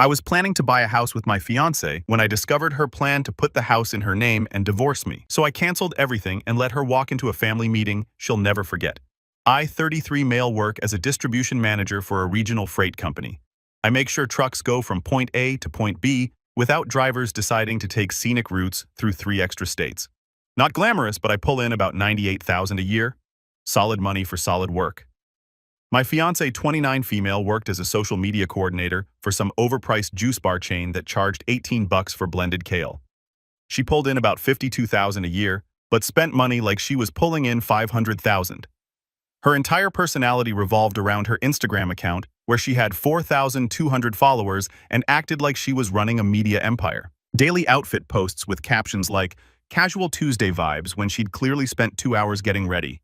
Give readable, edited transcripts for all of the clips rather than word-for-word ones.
I was planning to buy a house with my fiancée when I discovered her plan to put the house in her name and divorce me. So I canceled everything and let her walk into a family meeting she'll never forget. I, 33 male, work as a distribution manager for a regional freight company. I make sure trucks go from point A to point B without drivers deciding to take scenic routes through 3 extra states. Not glamorous, but I pull in about $98,000 a year. Solid money for solid work. My fiancée, 29 female, worked as a social media coordinator for some overpriced juice bar chain that charged $18 for blended kale. She pulled in about $52,000 a year, but spent money like she was pulling in $500,000. Her entire personality revolved around her Instagram account, where she had 4,200 followers and acted like she was running a media empire. Daily outfit posts with captions like, "Casual Tuesday vibes," when she'd clearly spent 2 hours getting ready.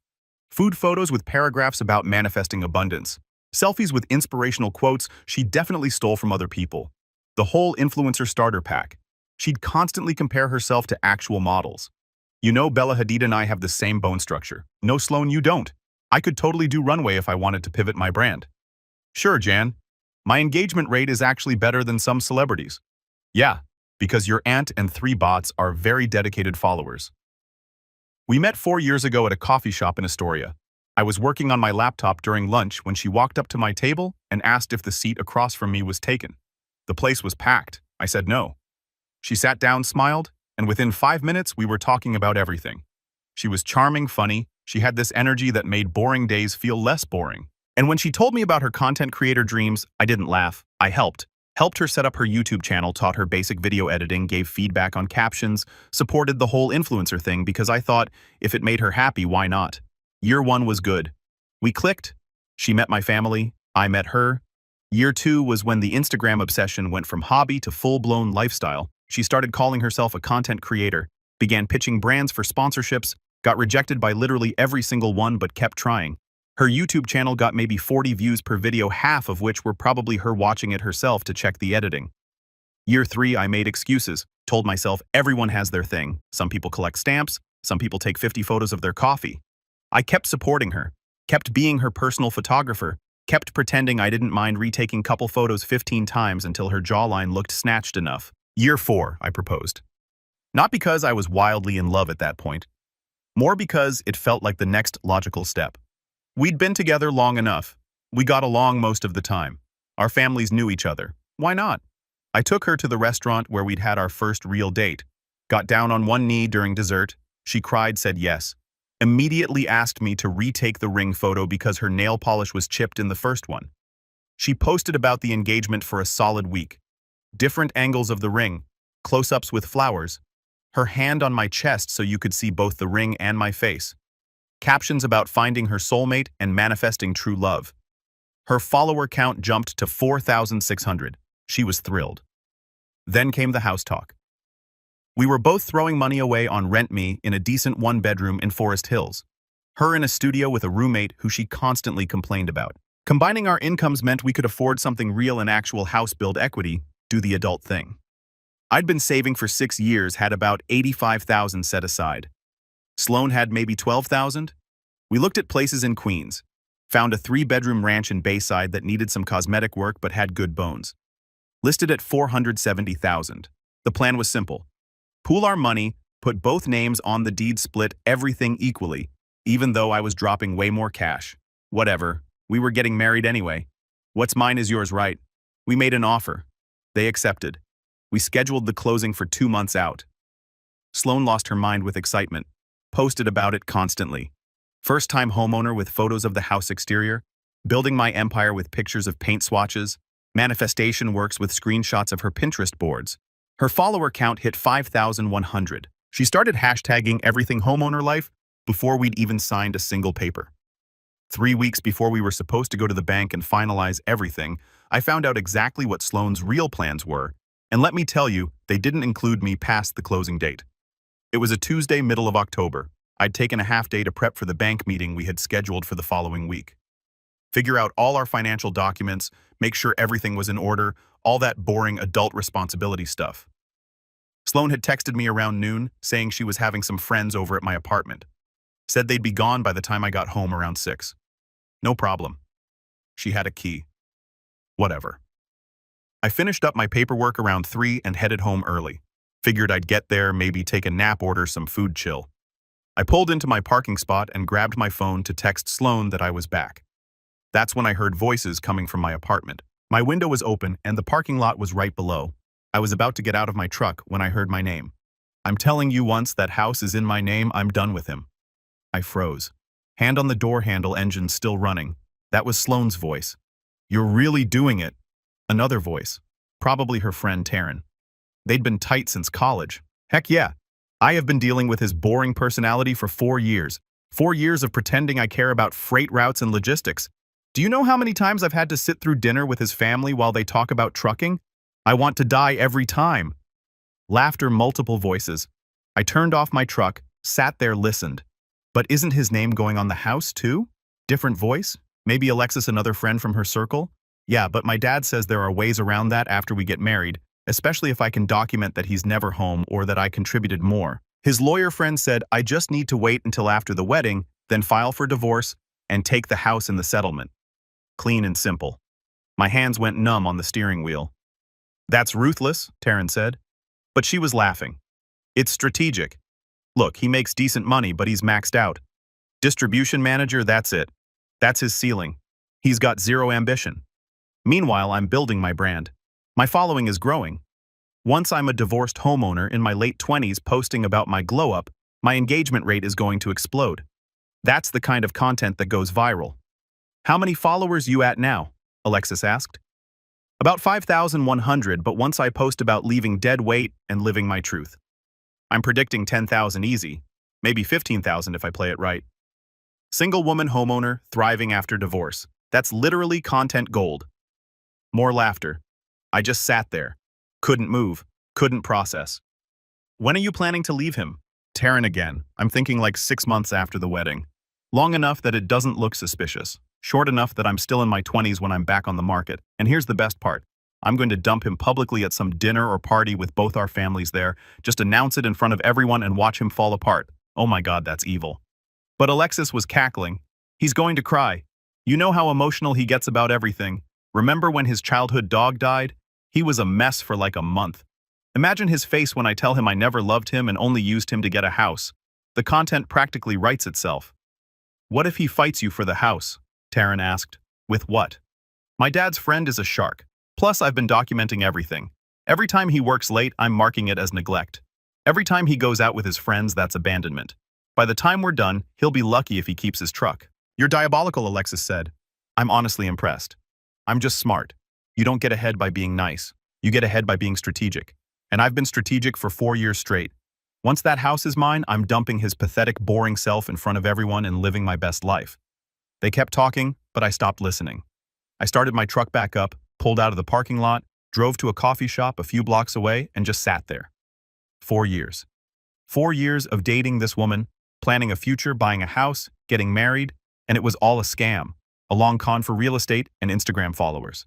Food photos with paragraphs about manifesting abundance. Selfies with inspirational quotes she definitely stole from other people. The whole influencer starter pack. She'd constantly compare herself to actual models. "You know, Bella Hadid and I have the same bone structure." "No, Sloan, you don't. I could totally do runway if I wanted to pivot my brand." "Sure, Jan. My engagement rate is actually better than some celebrities." "Yeah, because your aunt and 3 bots are very dedicated followers." We met 4 years ago at a coffee shop in Astoria. I was working on my laptop during lunch when she walked up to my table and asked if the seat across from me was taken. The place was packed. I said no. She sat down, smiled, and within 5 minutes we were talking about everything. She was charming, funny. She had this energy that made boring days feel less boring. And when she told me about her content creator dreams, I didn't laugh. I helped. Helped her set up her YouTube channel, taught her basic video editing, gave feedback on captions, supported the whole influencer thing because I thought if it made her happy, why not? Year 1 was good. We clicked. She met my family. I met her. Year 2 was when the Instagram obsession went from hobby to full-blown lifestyle. She started calling herself a content creator, began pitching brands for sponsorships, got rejected by literally every single one but kept trying. Her YouTube channel got maybe 40 views per video, half of which were probably her watching it herself to check the editing. Year 3, I made excuses, told myself everyone has their thing. Some people collect stamps, some people take 50 photos of their coffee. I kept supporting her, kept being her personal photographer, kept pretending I didn't mind retaking couple photos 15 times until her jawline looked snatched enough. Year 4, I proposed. Not because I was wildly in love at that point, more because it felt like the next logical step. We'd been together long enough. We got along most of the time. Our families knew each other. Why not? I took her to the restaurant where we'd had our first real date. Got down on one knee during dessert. She cried, said yes. Immediately asked me to retake the ring photo because her nail polish was chipped in the first one. She posted about the engagement for a solid week. Different angles of the ring, close-ups with flowers, her hand on my chest so you could see both the ring and my face. Captions about finding her soulmate and manifesting true love. Her follower count jumped to 4,600. She was thrilled. Then came the house talk. We were both throwing money away on Rent Me in a decent 1-bedroom in Forest Hills. Her in a studio with a roommate who she constantly complained about. Combining our incomes meant we could afford something real and actual house build equity, do the adult thing. I'd been saving for 6 years, had about $85,000 set aside. Sloan had maybe $12,000. We looked at places in Queens. Found a 3-bedroom ranch in Bayside that needed some cosmetic work but had good bones. Listed at $470,000. The plan was simple. Pool our money, put both names on the deed, split everything equally, even though I was dropping way more cash. Whatever. We were getting married anyway. What's mine is yours, right? We made an offer. They accepted. We scheduled the closing for 2 months out. Sloan lost her mind with excitement. Posted about it constantly. First-time homeowner with photos of the house exterior, building my empire with pictures of paint swatches, manifestation works with screenshots of her Pinterest boards. Her follower count hit 5,100. She started hashtagging everything homeowner life before we'd even signed a single paper. 3 weeks before we were supposed to go to the bank and finalize everything, I found out exactly what Sloan's real plans were, and let me tell you, they didn't include me past the closing date. It was a Tuesday, middle of October. I'd taken a half day to prep for the bank meeting we had scheduled for the following week. Figure out all our financial documents, make sure everything was in order, all that boring adult responsibility stuff. Sloan had texted me around noon, saying she was having some friends over at my apartment. Said they'd be gone by the time I got home around 6. No problem. She had a key. Whatever. I finished up my paperwork around 3 and headed home early. Figured I'd get there, maybe take a nap, order some food, chill. I pulled into my parking spot and grabbed my phone to text Sloan that I was back. That's when I heard voices coming from my apartment. My window was open and the parking lot was right below. I was about to get out of my truck when I heard my name. I'm telling you, once that house is in my name, I'm done with him. I froze. Hand on the door handle, engine still running. That was Sloane's voice. You're really doing it. Another voice. Probably her friend Taryn. They'd been tight since college. Heck yeah. I have been dealing with his boring personality for 4 years. 4 years of pretending I care about freight routes and logistics. Do you know how many times I've had to sit through dinner with his family while they talk about trucking? I want to die every time. Laughter, multiple voices. I turned off my truck, sat there, listened. But isn't his name going on the house too? Different voice? Maybe Alexis, another friend from her circle? Yeah, but my dad says there are ways around that after we get married, especially if I can document that he's never home or that I contributed more. His lawyer friend said I just need to wait until after the wedding, then file for divorce and take the house in the settlement. Clean and simple. My hands went numb on the steering wheel. That's ruthless, Taryn said. But she was laughing. It's strategic. Look, he makes decent money, but he's maxed out. Distribution manager, that's it. That's his ceiling. He's got zero ambition. Meanwhile, I'm building my brand. My following is growing. Once I'm a divorced homeowner in my late 20s posting about my glow-up, my engagement rate is going to explode. That's the kind of content that goes viral. How many followers you at now? Alexis asked. About 5,100, but once I post about leaving dead weight and living my truth. I'm predicting 10,000 easy, maybe 15,000 if I play it right. Single woman homeowner thriving after divorce. That's literally content gold. More laughter. I just sat there. Couldn't move. Couldn't process. When are you planning to leave him? Taryn again. I'm thinking like 6 months after the wedding. Long enough that it doesn't look suspicious. Short enough that I'm still in my 20s when I'm back on the market. And here's the best part. I'm going to dump him publicly at some dinner or party with both our families there. Just announce it in front of everyone and watch him fall apart. Oh my God, that's evil. But Alexis was cackling. He's going to cry. You know how emotional he gets about everything. Remember when his childhood dog died? He was a mess for like a month. Imagine his face when I tell him I never loved him and only used him to get a house. The content practically writes itself. What if he fights you for the house? Taryn asked. With what? My dad's friend is a shark. Plus, I've been documenting everything. Every time he works late, I'm marking it as neglect. Every time he goes out with his friends, that's abandonment. By the time we're done, he'll be lucky if he keeps his truck. You're diabolical, Alexis said. I'm honestly impressed. I'm just smart. You don't get ahead by being nice. You get ahead by being strategic. And I've been strategic for 4 years straight. Once that house is mine, I'm dumping his pathetic, boring self in front of everyone and living my best life. They kept talking, but I stopped listening. I started my truck back up, pulled out of the parking lot, drove to a coffee shop a few blocks away, and just sat there. 4 years. 4 years of dating this woman, planning a future, buying a house, getting married, and it was all a scam, a long con for real estate and Instagram followers.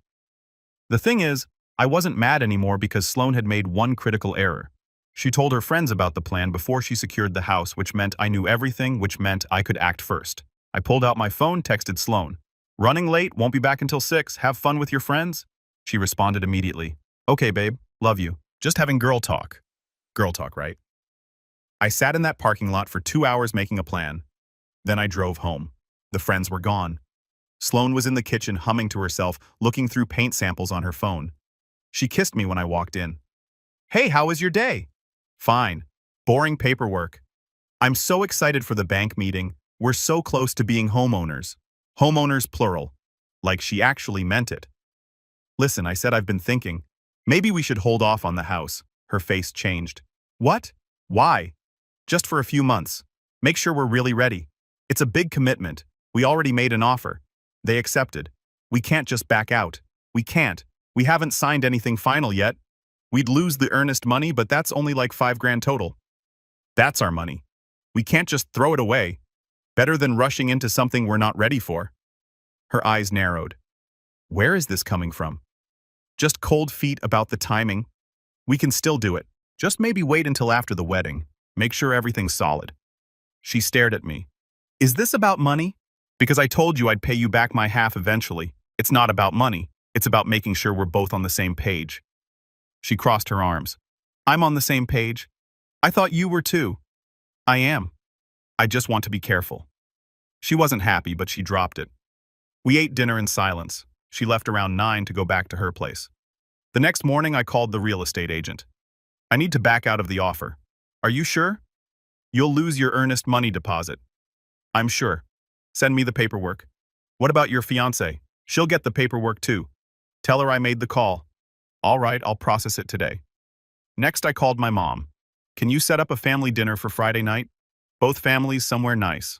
The thing is, I wasn't mad anymore because Sloan had made one critical error. She told her friends about the plan before she secured the house, which meant I knew everything, which meant I could act first. I pulled out my phone, texted Sloan. Running late, won't be back until 6, have fun with your friends? She responded immediately. Okay, babe, love you. Just having girl talk. Girl talk, right? I sat in that parking lot for 2 hours making a plan. Then I drove home. The friends were gone. Sloan was in the kitchen humming to herself, looking through paint samples on her phone. She kissed me when I walked in. Hey, how was your day? Fine. Boring paperwork. I'm so excited for the bank meeting. We're so close to being homeowners. Homeowners plural. Like she actually meant it. Listen, I said, I've been thinking. Maybe we should hold off on the house. Her face changed. What? Why? Just for a few months. Make sure we're really ready. It's a big commitment. We already made an offer. They accepted. We can't just back out. We can't. We haven't signed anything final yet. We'd lose the earnest money, but that's only like $5,000 total. That's our money. We can't just throw it away. Better than rushing into something we're not ready for. Her eyes narrowed. Where is this coming from? Just cold feet about the timing. We can still do it. Just maybe wait until after the wedding. Make sure everything's solid. She stared at me. Is this about money? Because I told you I'd pay you back my half eventually. It's not about money. It's about making sure we're both on the same page. She crossed her arms. I'm on the same page. I thought you were too. I am. I just want to be careful. She wasn't happy, but she dropped it. We ate dinner in silence. She left around 9 to go back to her place. The next morning, I called the real estate agent. I need to back out of the offer. Are you sure? You'll lose your earnest money deposit. I'm sure. Send me the paperwork. What about your fiancée? She'll get the paperwork too. Tell her I made the call. All right, I'll process it today. Next, I called my mom. Can you set up a family dinner for Friday night? Both families somewhere nice.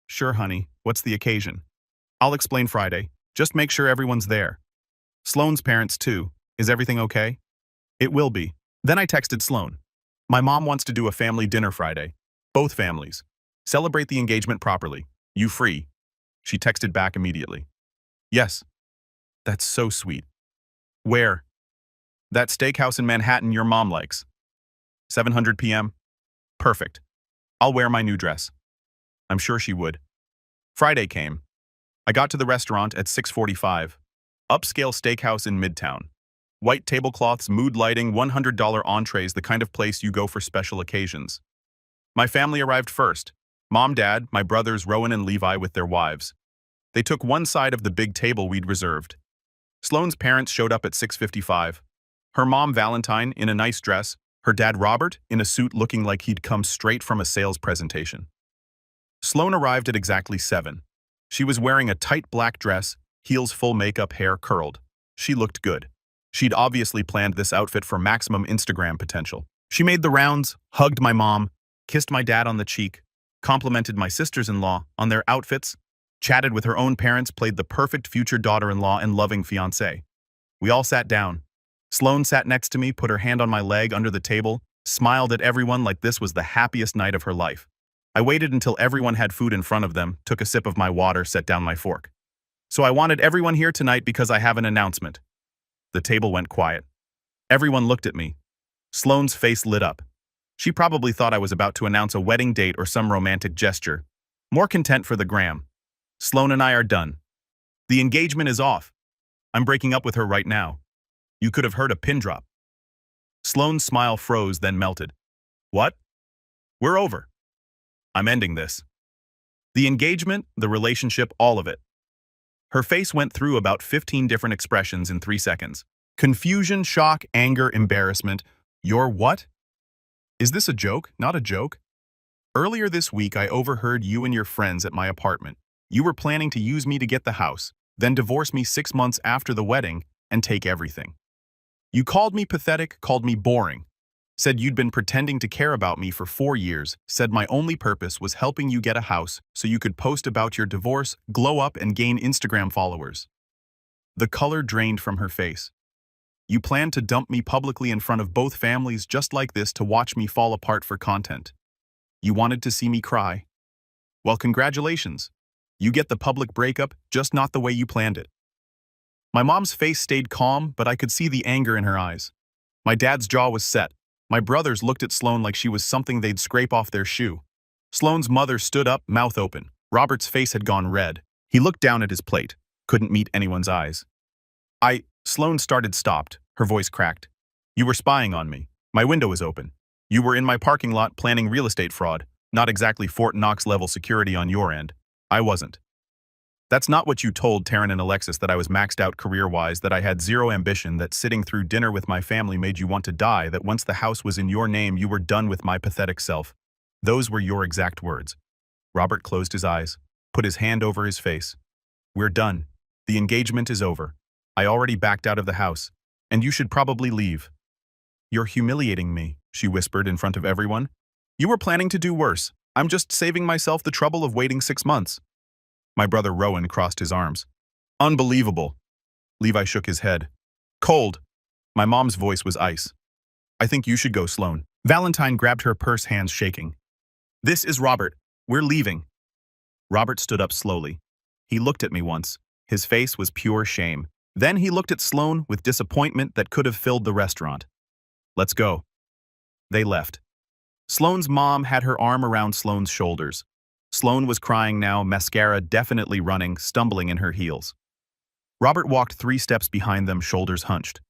Sure, honey. What's the occasion? I'll explain Friday. Just make sure everyone's there. Sloane's parents too. Is everything okay? It will be. Then I texted Sloane. My mom wants to do a family dinner Friday. Both families. Celebrate the engagement properly. You free? She texted back immediately. Yes. That's so sweet. Where? That steakhouse in Manhattan your mom likes. 7:00 p.m.? Perfect. I'll wear my new dress. I'm sure she would. Friday came. I got to the restaurant at 6:45. Upscale steakhouse in Midtown. White tablecloths, mood lighting, $100 entrees, the kind of place you go for special occasions. My family arrived first. Mom, Dad, my brothers Rowan and Levi with their wives. They took one side of the big table we'd reserved. Sloane's parents showed up at 6:55. Her mom, Valentine, in a nice dress. Her dad, Robert, in a suit looking like he'd come straight from a sales presentation. Sloane arrived at exactly 7. She was wearing a tight black dress, heels full makeup, hair curled. She looked good. She'd obviously planned this outfit for maximum Instagram potential. She made the rounds, hugged my mom, kissed my dad on the cheek, complimented my sisters-in-law on their outfits, chatted with her own parents, played the perfect future daughter-in-law and loving fiancé. We all sat down. Sloane sat next to me, put her hand on my leg under the table, smiled at everyone like this was the happiest night of her life. I waited until everyone had food in front of them, took a sip of my water, set down my fork. So I wanted everyone here tonight because I have an announcement. The table went quiet. Everyone looked at me. Sloane's face lit up. She probably thought I was about to announce a wedding date or some romantic gesture. More content for the gram. Sloane and I are done. The engagement is off. I'm breaking up with her right now. You could have heard a pin drop. Sloane's smile froze, then melted. What? We're over. I'm ending this. The engagement, the relationship, all of it. Her face went through about 15 different expressions in 3 seconds. Confusion, shock, anger, embarrassment. You're what? Is this a joke? Not a joke? Earlier this week, I overheard you and your friends at my apartment. You were planning to use me to get the house, then divorce me 6 months after the wedding and take everything. You called me pathetic, called me boring, said you'd been pretending to care about me for 4 years, said my only purpose was helping you get a house so you could post about your divorce, glow up, and gain Instagram followers. The color drained from her face. You planned to dump me publicly in front of both families just like this to watch me fall apart for content. You wanted to see me cry. Well, congratulations. You get the public breakup, just not the way you planned it. My mom's face stayed calm, but I could see the anger in her eyes. My dad's jaw was set. My brothers looked at Sloane like she was something they'd scrape off their shoe. Sloane's mother stood up, mouth open. Robert's face had gone red. He looked down at his plate, couldn't meet anyone's eyes. Sloane stopped, her voice cracked. You were spying on me. My window was open. You were in my parking lot planning real estate fraud, not exactly Fort Knox level security on your end. I wasn't. That's not what you told Taryn and Alexis, that I was maxed out career-wise, that I had zero ambition, that sitting through dinner with my family made you want to die, that once the house was in your name you were done with my pathetic self. Those were your exact words. Robert closed his eyes, put his hand over his face. We're done. The engagement is over. I already backed out of the house, and you should probably leave. You're humiliating me, she whispered in front of everyone. You were planning to do worse. I'm just saving myself the trouble of waiting 6 months. My brother Rowan crossed his arms. Unbelievable. Levi shook his head. Cold. My mom's voice was ice. I think you should go, Sloane. Valentine grabbed her purse, hands shaking. This is Robert. We're leaving. Robert stood up slowly. He looked at me once. His face was pure shame. Then he looked at Sloane with disappointment that could have filled the restaurant. Let's go. They left. Sloane's mom had her arm around Sloane's shoulders. Sloane was crying now, mascara definitely running, stumbling in her heels. Robert walked 3 steps behind them, shoulders hunched.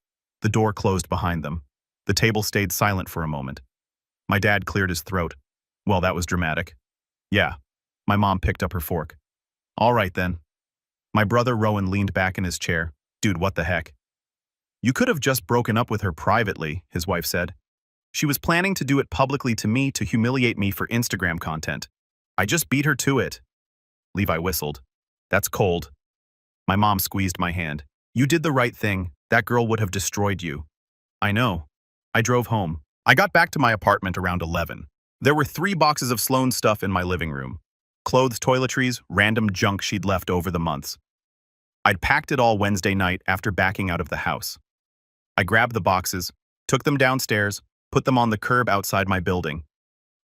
The door closed behind them. The table stayed silent for a moment. My dad cleared his throat. Well, that was dramatic. Yeah. My mom picked up her fork. All right then. My brother Rowan leaned back in his chair. Dude, what the heck? You could have just broken up with her privately, his wife said. She was planning to do it publicly to me to humiliate me for Instagram content. I just beat her to it. Levi whistled. That's cold. My mom squeezed my hand. You did the right thing. That girl would have destroyed you. I know. I drove home. I got back to my apartment around 11. There were 3 boxes of Sloane's stuff in my living room. Clothes, toiletries, random junk she'd left over the months. I'd packed it all Wednesday night after backing out of the house. I grabbed the boxes, took them downstairs, put them on the curb outside my building.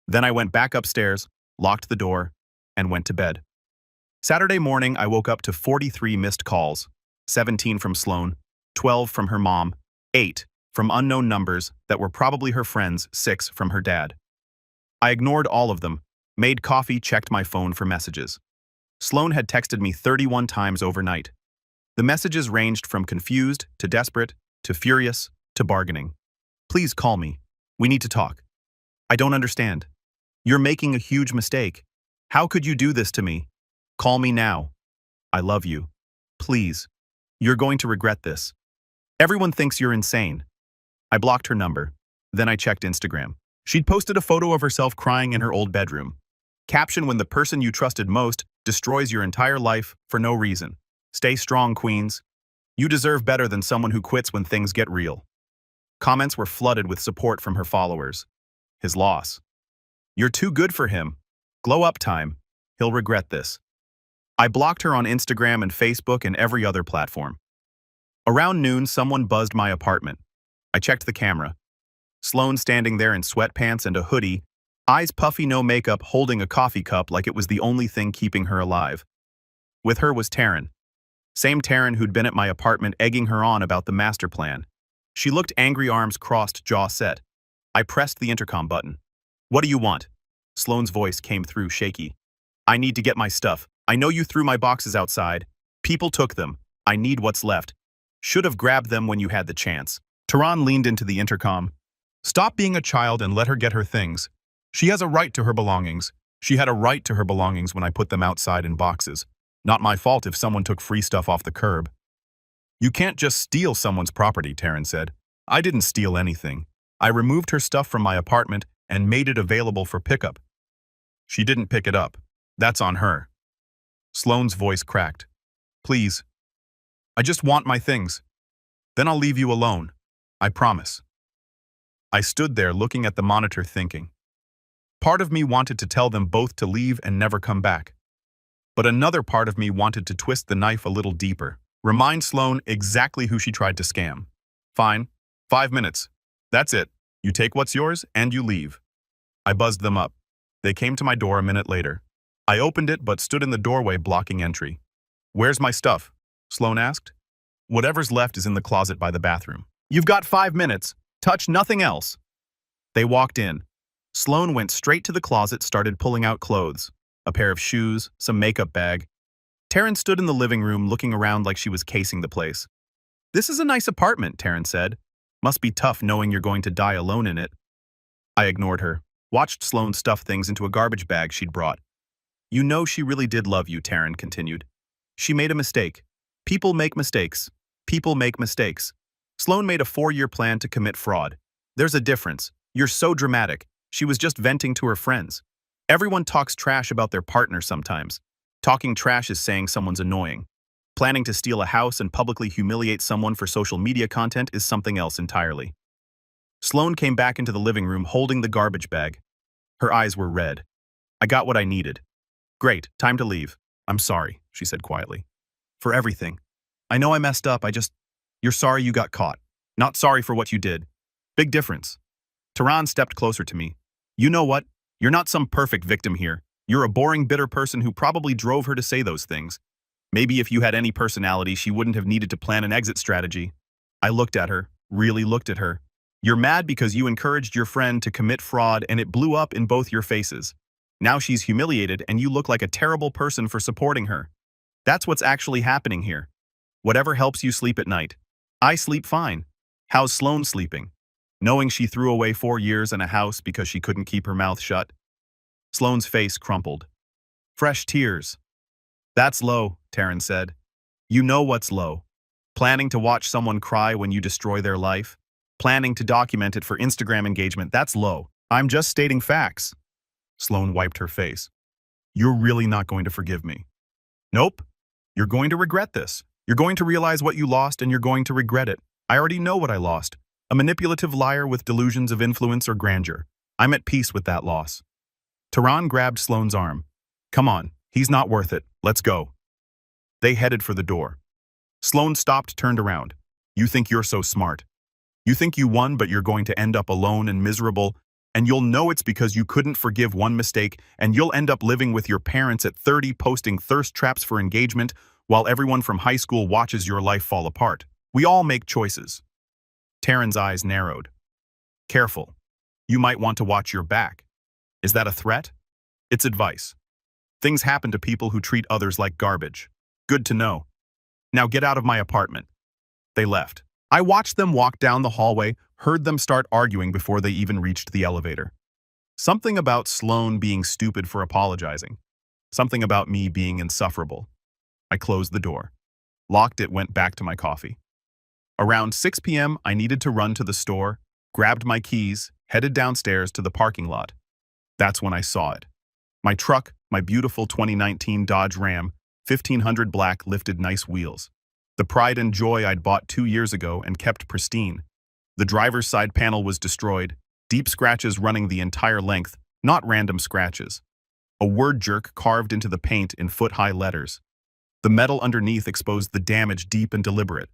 Then I went back upstairs, locked the door, and went to bed. Saturday morning, I woke up to 43 missed calls, 17 from Sloane, 12 from her mom, 8 from unknown numbers that were probably her friends, 6 from her dad. I ignored all of them, made coffee, checked my phone for messages. Sloane had texted me 31 times overnight. The messages ranged from confused to desperate to furious to bargaining. Please call me. We need to talk. I don't understand. You're making a huge mistake. How could you do this to me? Call me now. I love you. Please. You're going to regret this. Everyone thinks you're insane. I blocked her number. Then I checked Instagram. She'd posted a photo of herself crying in her old bedroom. Caption: when the person you trusted most destroys your entire life for no reason. Stay strong, queens. You deserve better than someone who quits when things get real. Comments were flooded with support from her followers. His loss. You're too good for him. Glow up time. He'll regret this. I blocked her on Instagram and Facebook and every other platform. Around noon, someone buzzed my apartment. I checked the camera. Sloane standing there in sweatpants and a hoodie, eyes puffy, no makeup, holding a coffee cup like it was the only thing keeping her alive. With her was Taryn. Same Taryn who'd been at my apartment egging her on about the master plan. She looked angry, arms crossed, jaw set. I pressed the intercom button. What do you want? Sloane's voice came through shaky. I need to get my stuff. I know you threw my boxes outside. People took them. I need what's left. Should have grabbed them when you had the chance. Taryn leaned into the intercom. Stop being a child and let her get her things. She has a right to her belongings. She had a right to her belongings when I put them outside in boxes. Not my fault if someone took free stuff off the curb. You can't just steal someone's property, Taryn said. I didn't steal anything. I removed her stuff from my apartment and made it available for pickup. She didn't pick it up. That's on her. Sloane's voice cracked. Please. I just want my things. Then I'll leave you alone. I promise. I stood there looking at the monitor thinking. Part of me wanted to tell them both to leave and never come back. But another part of me wanted to twist the knife a little deeper. Remind Sloane exactly who she tried to scam. Fine. 5 minutes. That's it. You take what's yours and you leave. I buzzed them up. They came to my door a minute later. I opened it but stood in the doorway blocking entry. Where's my stuff? Sloane asked. Whatever's left is in the closet by the bathroom. You've got 5 minutes. Touch nothing else. They walked in. Sloane went straight to the closet, started pulling out clothes. A pair of shoes, some makeup bag. Taryn stood in the living room looking around like she was casing the place. This is a nice apartment, Taryn said. Must be tough knowing you're going to die alone in it. I ignored her, watched Sloane stuff things into a garbage bag she'd brought. You know she really did love you, Taryn continued. She made a mistake. People make mistakes. People make mistakes. Sloane made a 4-year plan to commit fraud. There's a difference. You're so dramatic. She was just venting to her friends. Everyone talks trash about their partner sometimes. Talking trash is saying someone's annoying. Planning to steal a house and publicly humiliate someone for social media content is something else entirely. Sloane came back into the living room holding the garbage bag. Her eyes were red. I got what I needed. Great, time to leave. I'm sorry, she said quietly. For everything. I know I messed up, You're sorry you got caught. Not sorry for what you did. Big difference. Taryn stepped closer to me. You know what? You're not some perfect victim here. You're a boring, bitter person who probably drove her to say those things. Maybe if you had any personality, she wouldn't have needed to plan an exit strategy. I looked at her, really looked at her. You're mad because you encouraged your friend to commit fraud and it blew up in both your faces. Now she's humiliated and you look like a terrible person for supporting her. That's what's actually happening here. Whatever helps you sleep at night. I sleep fine. How's Sloane sleeping? Knowing she threw away 4 years and a house because she couldn't keep her mouth shut. Sloane's face crumpled. Fresh tears. That's low, Taryn said. You know what's low. Planning to watch someone cry when you destroy their life? Planning to document it for Instagram engagement, that's low. I'm just stating facts. Sloane wiped her face. You're really not going to forgive me. Nope. You're going to regret this. You're going to realize what you lost and you're going to regret it. I already know what I lost. A manipulative liar with delusions of influence or grandeur. I'm at peace with that loss. Tehran grabbed Sloane's arm. Come on, he's not worth it. Let's go. They headed for the door. Sloane stopped, turned around. You think you're so smart. You think you won, but you're going to end up alone and miserable, and you'll know it's because you couldn't forgive one mistake, and you'll end up living with your parents at 30 posting thirst traps for engagement while everyone from high school watches your life fall apart. We all make choices. Taryn's eyes narrowed. Careful. You might want to watch your back. Is that a threat? It's advice. Things happen to people who treat others like garbage. Good to know. Now get out of my apartment. They left. I watched them walk down the hallway, heard them start arguing before they even reached the elevator. Something about Sloane being stupid for apologizing. Something about me being insufferable. I closed the door. Locked it, went back to my coffee. Around 6 p.m., I needed to run to the store, grabbed my keys, headed downstairs to the parking lot. That's when I saw it. My truck, my beautiful 2019 Dodge Ram, 1500 black, lifted nice wheels. The pride and joy I'd bought 2 years ago and kept pristine. The driver's side panel was destroyed, deep scratches running the entire length, not random scratches. A word jerk carved into the paint in foot-high letters. The metal underneath exposed the damage, deep and deliberate.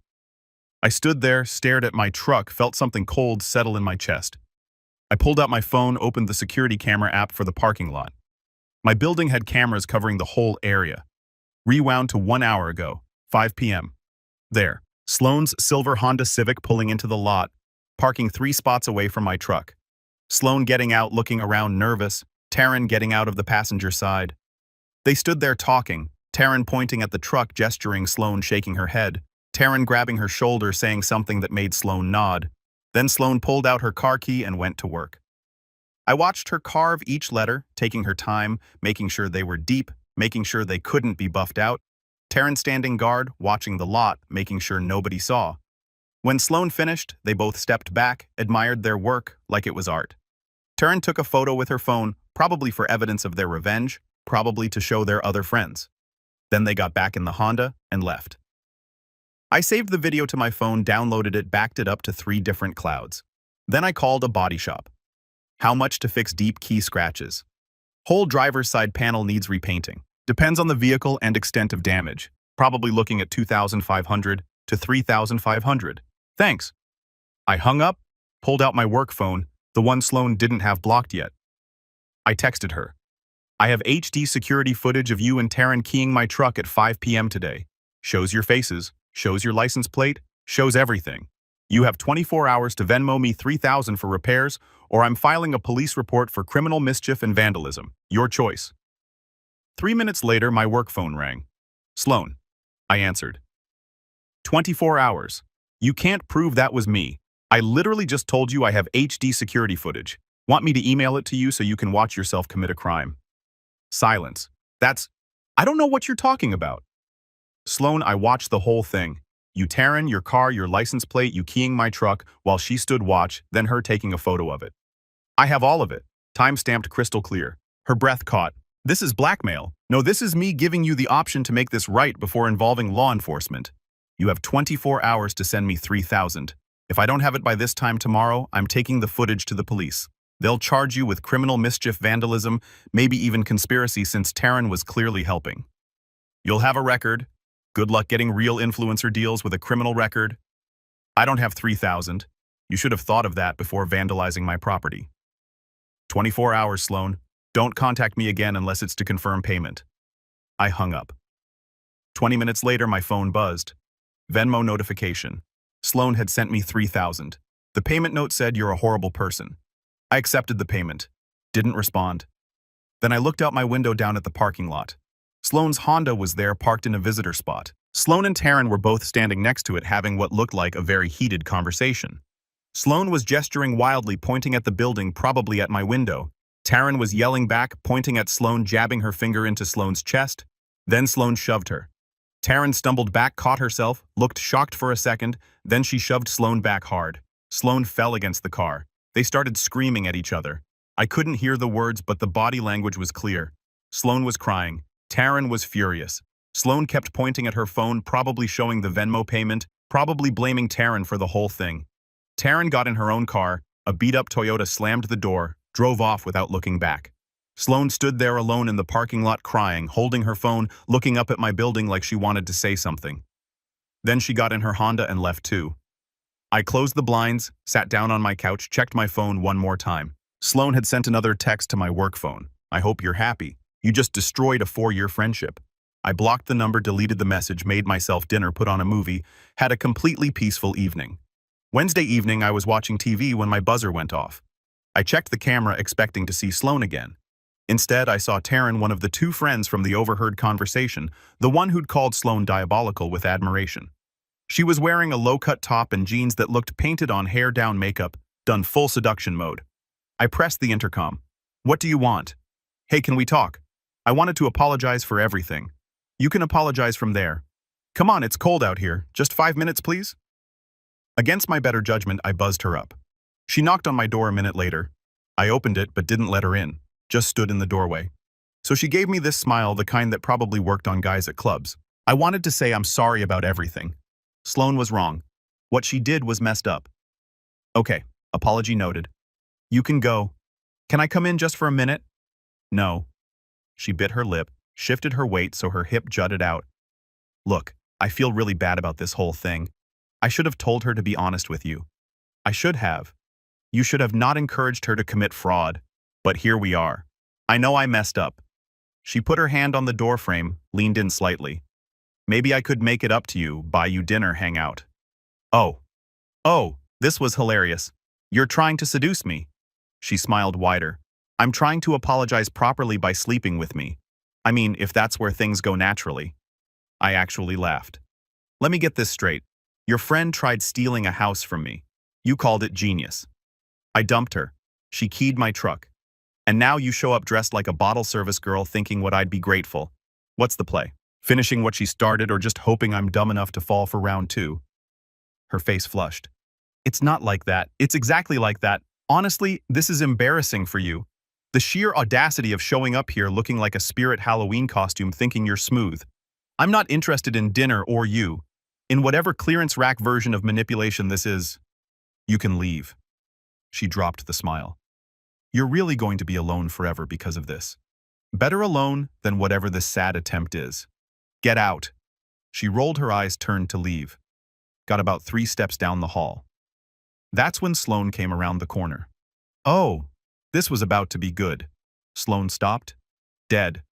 I stood there, stared at my truck, felt something cold settle in my chest. I pulled out my phone, opened the security camera app for the parking lot. My building had cameras covering the whole area. Rewound to 1 hour ago, 5 p.m. There, Sloane's silver Honda Civic pulling into the lot, parking 3 spots away from my truck. Sloane getting out, looking around nervous, Taryn getting out of the passenger side. They stood there talking, Taryn pointing at the truck, gesturing, Sloane shaking her head, Taryn grabbing her shoulder, saying something that made Sloane nod. Then Sloane pulled out her car key and went to work. I watched her carve each letter, taking her time, making sure they were deep, making sure they couldn't be buffed out. Taryn standing guard, watching the lot, making sure nobody saw. When Sloane finished, they both stepped back, admired their work like it was art. Taryn took a photo with her phone, probably for evidence of their revenge, probably to show their other friends. Then they got back in the Honda and left. I saved the video to my phone, downloaded it, backed it up to 3 different clouds. Then I called a body shop. How much to fix deep key scratches? Whole driver's side panel needs repainting. Depends on the vehicle and extent of damage. Probably looking at $2,500 to $3,500. Thanks. I hung up, pulled out my work phone, the one Sloane didn't have blocked yet. I texted her. I have HD security footage of you and Taryn keying my truck at 5 p.m. today. Shows your faces, shows your license plate, shows everything. You have 24 hours to Venmo me $3,000 for repairs, or I'm filing a police report for criminal mischief and vandalism. Your choice. 3 minutes later, my work phone rang. Sloane. I answered. 24 hours. You can't prove that was me. I literally just told you I have HD security footage. Want me to email it to you so you can watch yourself commit a crime? Silence. I don't know what you're talking about. Sloane, I watched the whole thing. You Taryn, your car, your license plate, you keying my truck while she stood watch, then her taking a photo of it. I have all of it. Time-stamped crystal clear. Her breath caught. This is blackmail. No, this is me giving you the option to make this right before involving law enforcement. You have 24 hours to send me $3,000. If I don't have it by this time tomorrow, I'm taking the footage to the police. They'll charge you with criminal mischief, vandalism, maybe even conspiracy, since Taryn was clearly helping. You'll have a record. Good luck getting real influencer deals with a criminal record. I don't have $3,000. You should have thought of that before vandalizing my property. 24 hours, Sloane. Don't contact me again unless it's to confirm payment. I hung up. 20 minutes later, my phone buzzed. Venmo notification. Sloane had sent me $3,000. The payment note said, "You're a horrible person." I accepted the payment. Didn't respond. Then I looked out my window down at the parking lot. Sloane's Honda was there, parked in a visitor spot. Sloane and Taryn were both standing next to it having what looked like a very heated conversation. Sloane was gesturing wildly, pointing at the building, probably at my window. Taryn was yelling back, pointing at Sloane, jabbing her finger into Sloane's chest. Then Sloane shoved her. Taryn stumbled back, caught herself, looked shocked for a second, then she shoved Sloane back hard. Sloane fell against the car. They started screaming at each other. I couldn't hear the words, but the body language was clear. Sloane was crying. Taryn was furious. Sloane kept pointing at her phone, probably showing the Venmo payment, probably blaming Taryn for the whole thing. Taryn got in her own car, a beat-up Toyota slammed the door, drove off without looking back. Sloane stood there alone in the parking lot crying, holding her phone, looking up at my building like she wanted to say something. Then she got in her Honda and left too. I closed the blinds, sat down on my couch, checked my phone one more time. Sloane had sent another text to my work phone. I hope you're happy. You just destroyed a 4-year friendship. I blocked the number, deleted the message, made myself dinner, put on a movie, had a completely peaceful evening. Wednesday evening, I was watching TV when my buzzer went off. I checked the camera expecting to see Sloane again. Instead, I saw Taryn, one of the 2 friends from the overheard conversation, the one who'd called Sloane diabolical, with admiration. She was wearing a low-cut top and jeans that looked painted on, hair down, makeup, done full seduction mode. I pressed the intercom. What do you want? Hey, can we talk? I wanted to apologize for everything. You can apologize from there. Come on, it's cold out here. Just 5 minutes, please? Against my better judgment, I buzzed her up. She knocked on my door a minute later. I opened it but didn't let her in, just stood in the doorway. So she gave me this smile, the kind that probably worked on guys at clubs. I wanted to say I'm sorry about everything. Sloane was wrong. What she did was messed up. Okay, apology noted. You can go. Can I come in just for a minute? No. She bit her lip, shifted her weight so her hip jutted out. Look, I feel really bad about this whole thing. I should have told her to be honest with you. I should have. You should have not encouraged her to commit fraud. But here we are. I know I messed up. She put her hand on the doorframe, leaned in slightly. Maybe I could make it up to you, buy you dinner, hang out. Oh, this was hilarious. You're trying to seduce me. She smiled wider. I'm trying to apologize properly by sleeping with me. I mean, if that's where things go naturally. I actually laughed. Let me get this straight. Your friend tried stealing a house from me. You called it genius. I dumped her. She keyed my truck. And now you show up dressed like a bottle service girl thinking what I'd be grateful. What's the play? Finishing what she started or just hoping I'm dumb enough to fall for round 2? Her face flushed. It's not like that. It's exactly like that. Honestly, this is embarrassing for you. The sheer audacity of showing up here looking like a spirit Halloween costume thinking you're smooth. I'm not interested in dinner or you. In whatever clearance rack version of manipulation this is, you can leave. She dropped the smile. You're really going to be alone forever because of this. Better alone than whatever this sad attempt is. Get out. She rolled her eyes, turned to leave. Got about 3 steps down the hall. That's when Sloane came around the corner. Oh, this was about to be good. Sloane stopped, dead,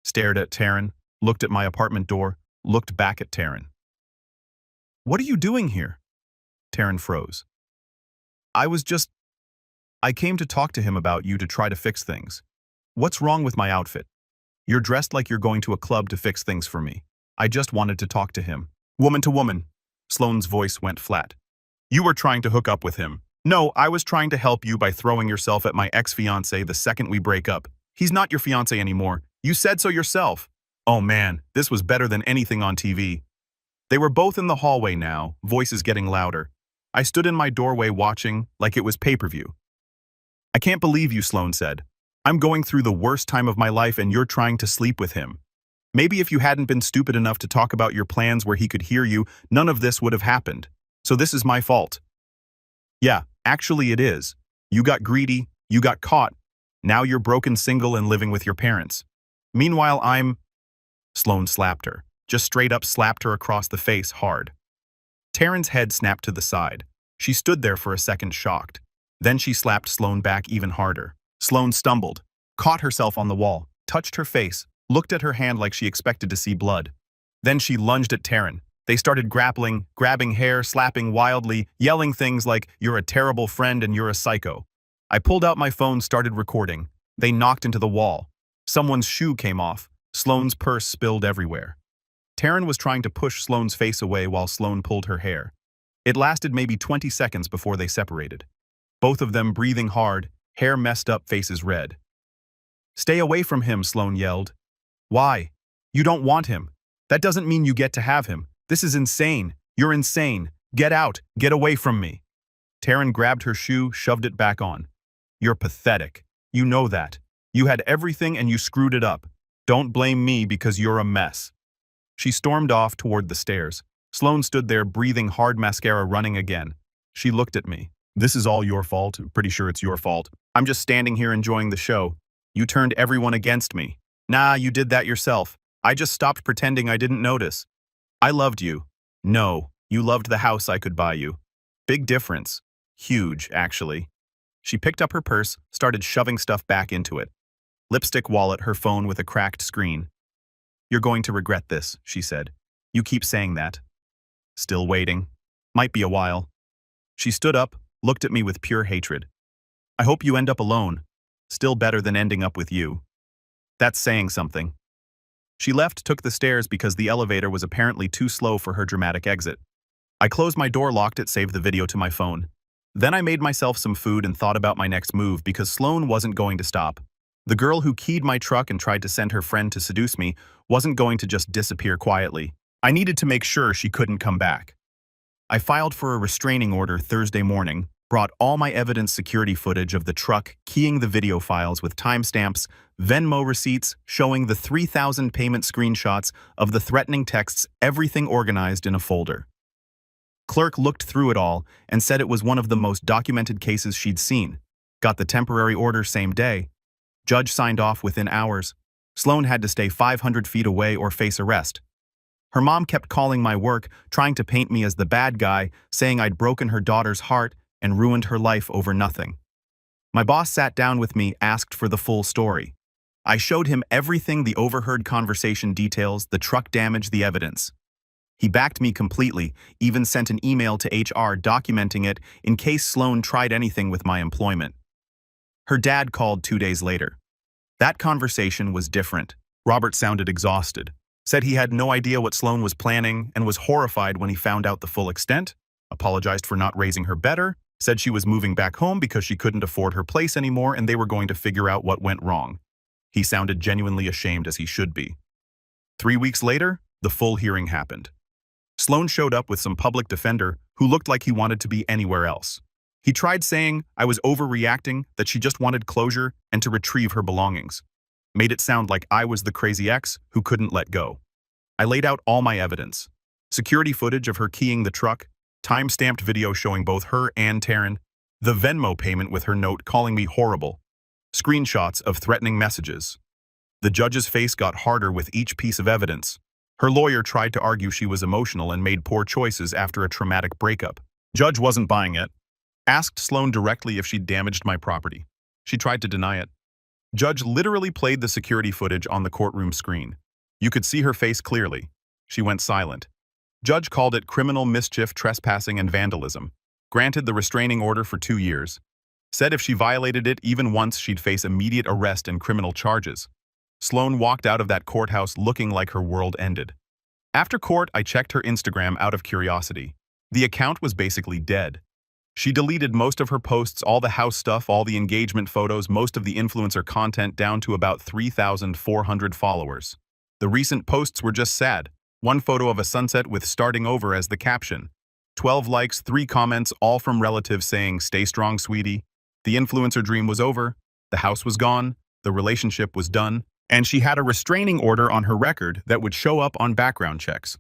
stared at Taryn, looked at my apartment door, looked back at Taryn. What are you doing here? Taryn froze. I came to talk to him about you, to try to fix things. What's wrong with my outfit? You're dressed like you're going to a club to fix things for me. I just wanted to talk to him. Woman to woman. Sloane's voice went flat. You were trying to hook up with him. No, I was trying to help you by throwing yourself at my ex-fiancé the second we break up. He's not your fiancé anymore. You said so yourself. Oh man, this was better than anything on TV. They were both in the hallway now, voices getting louder. I stood in my doorway watching, like it was pay-per-view. I can't believe you, Sloane said. I'm going through the worst time of my life and you're trying to sleep with him. Maybe if you hadn't been stupid enough to talk about your plans where he could hear you, none of this would have happened. So this is my fault. Yeah, actually it is. You got greedy, you got caught. Now you're broken, single, and living with your parents. Meanwhile, Sloane slapped her. Just straight up slapped her across the face hard. Taryn's head snapped to the side. She stood there for a second, shocked. Then she slapped Sloane back even harder. Sloane stumbled, caught herself on the wall, touched her face, looked at her hand like she expected to see blood. Then she lunged at Taryn. They started grappling, grabbing hair, slapping wildly, yelling things like, "You're a terrible friend and you're a psycho." I pulled out my phone, started recording. They knocked into the wall. Someone's shoe came off. Sloane's purse spilled everywhere. Taryn was trying to push Sloane's face away while Sloane pulled her hair. It lasted maybe 20 seconds before they separated. Both of them breathing hard, hair messed up, faces red. "Stay away from him," Sloane yelled. "Why? You don't want him. That doesn't mean you get to have him. This is insane. You're insane. Get out. Get away from me." Taryn grabbed her shoe, shoved it back on. "You're pathetic. You know that. You had everything and you screwed it up. Don't blame me because you're a mess." She stormed off toward the stairs. Sloane stood there, breathing hard, mascara running again. She looked at me. "This is all your fault. Pretty sure it's your fault. I'm just standing here enjoying the show. You turned everyone against me." "Nah, you did that yourself. I just stopped pretending I didn't notice." "I loved you." "No, you loved the house I could buy you." "Big difference." "Huge, actually." She picked up her purse, started shoving stuff back into it. Lipstick, wallet, her phone with a cracked screen. "You're going to regret this," she said. "You keep saying that." "Still waiting. Might be a while." She stood up, looked at me with pure hatred. "I hope you end up alone. Still better than ending up with you." That's saying something. She left, took the stairs because the elevator was apparently too slow for her dramatic exit. I closed my door, locked it, saved the video to my phone. Then I made myself some food and thought about my next move because Sloane wasn't going to stop. The girl who keyed my truck and tried to send her friend to seduce me wasn't going to just disappear quietly. I needed to make sure she couldn't come back. I filed for a restraining order Thursday morning, brought all my evidence, security footage of the truck, keying the video files with timestamps, Venmo receipts showing the 3,000 payment screenshots of the threatening texts, everything organized in a folder. Clerk looked through it all and said it was one of the most documented cases she'd seen. Got the temporary order same day. Judge signed off within hours. Sloane had to stay 500 feet away or face arrest. Her mom kept calling my work, trying to paint me as the bad guy, saying I'd broken her daughter's heart and ruined her life over nothing. My boss sat down with me, asked for the full story. I showed him everything, the overheard conversation details, the truck damage, the evidence. He backed me completely, even sent an email to HR documenting it in case Sloane tried anything with my employment. Her dad called 2 days later. That conversation was different. Robert sounded exhausted. Said he had no idea what Sloane was planning and was horrified when he found out the full extent, apologized for not raising her better, said she was moving back home because she couldn't afford her place anymore and they were going to figure out what went wrong. He sounded genuinely ashamed, as he should be. 3 weeks later, the full hearing happened. Sloane showed up with some public defender who looked like he wanted to be anywhere else. He tried saying I was overreacting, that she just wanted closure and to retrieve her belongings. Made it sound like I was the crazy ex who couldn't let go. I laid out all my evidence. Security footage of her keying the truck, time-stamped video showing both her and Taryn, the Venmo payment with her note calling me horrible, screenshots of threatening messages. The judge's face got harder with each piece of evidence. Her lawyer tried to argue she was emotional and made poor choices after a traumatic breakup. Judge wasn't buying it. Asked Sloane directly if she'd damaged my property. She tried to deny it. Judge literally played the security footage on the courtroom screen. You could see her face clearly. She went silent. Judge called it criminal mischief, trespassing, and vandalism. Granted the restraining order for 2 years. Said if she violated it even once, she'd face immediate arrest and criminal charges. Sloane walked out of that courthouse looking like her world ended. After court, I checked her Instagram out of curiosity. The account was basically dead. She deleted most of her posts, all the house stuff, all the engagement photos, most of the influencer content, down to about 3,400 followers. The recent posts were just sad. One photo of a sunset with "starting over" as the caption. 12 likes, 3 comments, all from relatives saying, "Stay strong, sweetie." The influencer dream was over, the house was gone, the relationship was done, and she had a restraining order on her record that would show up on background checks.